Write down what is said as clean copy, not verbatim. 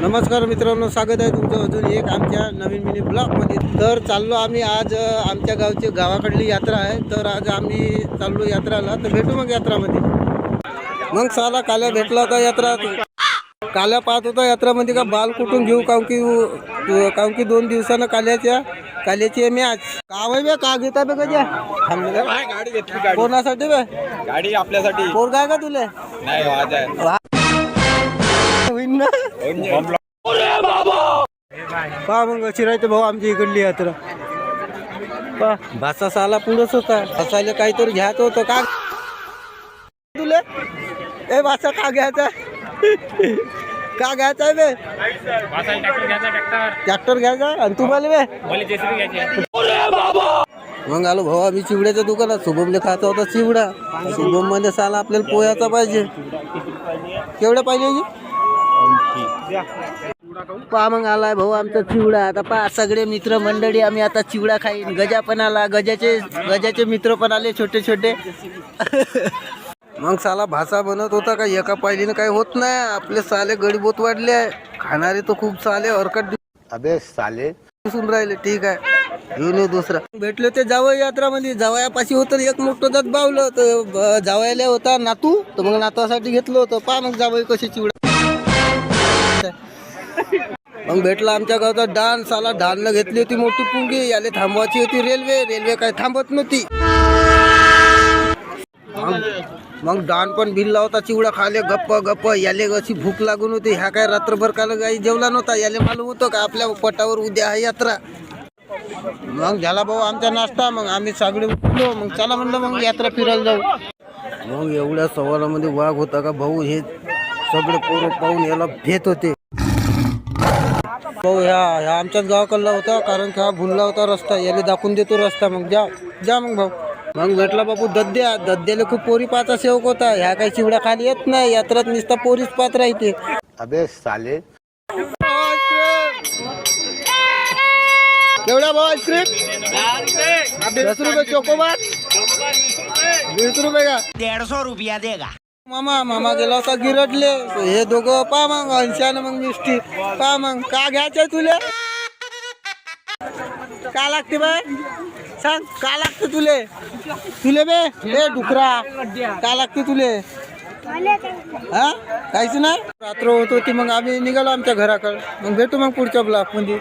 नमस्कार मित्रांनो, स्वागत आहे तुमचं अजून एक आमच्या नवीन मिनी ब्लॉगमध्ये. तर चाललो आम्ही आज आमच्या गावाकडली यात्रा आहे. तर आज आम्ही चाललो यात्राला. तर भेटू मग यात्रामध्ये. मग साला काल्या भेटला होता यात्रा. काल्या पाहत होता यात्रामध्ये का बाल कुठून घेऊ, काऊन की 2 दिवसानं काल्याची मॅच का बे का घेता बे गजा गाडी घेतली. कोणासाठी बे गाडी आपल्यासाठी. कोण काय का तुले नाही वाज आहे. पहा मग अशी राहते भाऊ आमची इकडली यात्रा. पहा भाषा साला पुढंच होता. भाषाला काहीतरी घ्यायचं होतं का तुले. ए भाषा का घ्यायचा का घ्यायचा आहे बे. ट्रॅक्टर घ्यायचा आणि तुम्हाला बे मग आलो भाऊ आम्ही चिवड्याच्या दुकानात. शुभमने खायचा होता चिवडा. शुभम मध्ये साला आपल्याला पोह्याचा पाहिजे. केवढा पाहिजे पहा मग आलाय भाऊ आमचा चिवडा. आता पहा सगळे मित्र मंडळी आम्ही आता चिवडा खाईन. गजा पण आला. गजाचे मित्र पण आले छोटे छोटे. मग साला भाषा बनत होता का एका पायलीनं काही होत नाही. आपले साले गडीबोत वाढले आहे. खाणारे तो खूप साले हरकत अबे साले दिसून राहिले. ठीक आहे घेऊन येऊ दुसरा. भेटले ते जावई यात्रामध्ये. जावयापाशी होतं एक मोठं जात बावलं. तर जावयाला होता नातू. तर मग नातवासाठी घेतलं होतं. पहा मग जावई कशी चिवडा. मग भेटला आमच्या गावचा डान. साला डाननं घेतली होती मोठी पुंगी. याले थांबवायची होती रेल्वे काय थांबत नव्हती. मग डान पण भिल्ला होता चिवडा खाले गप्प. याले अशी भूक लागून होती. ह्या काय रात्रभर काल काही जेवला नव्हता. याले मालूम होतं का आपल्या पटावर उद्या आहे यात्रा. मग झाला भाऊ आमचा नाश्ता. मग आम्ही सगळे उठलो. मग चला म्हणलं मग यात्रा फिरायला जाऊ. मग एवढ्या सवालामध्ये वाघ होता का भाऊ. हे सगळे पोरं पाहून याला भेट होते. भाऊ ह्या आमच्याच गावाकडला होता. कारण का भुलला होता रस्ता. याला दाखवून देतो रस्ता. मग जा मग भाऊ. मग भेटला बापू दद्द्याला खूप पोरी पाचा सेवक होता. ह्या काही चिवड्या खाली येत नाही. यात्रात नुसता पोरीच पात राहते. अबे साले केवढा भाऊ आईस्क्रीम 10 रुपये. चोकोबार 20 रुपये का. 150 रुपया देगा. मामा गेला होता गिरडले. हे दोघं पा मग 80 मग मिष्टी पा. मग का घ्यायचंय तुले. का लागते बाय सांग. का लागते तुले बे हे डुकरा. का लागते तुले. हा काहीच नाही. रात्र होत होती. मग आम्ही निघालो आमच्या घराकडे. मग भेटू मग पुढच्या ब्लॉक मध्ये.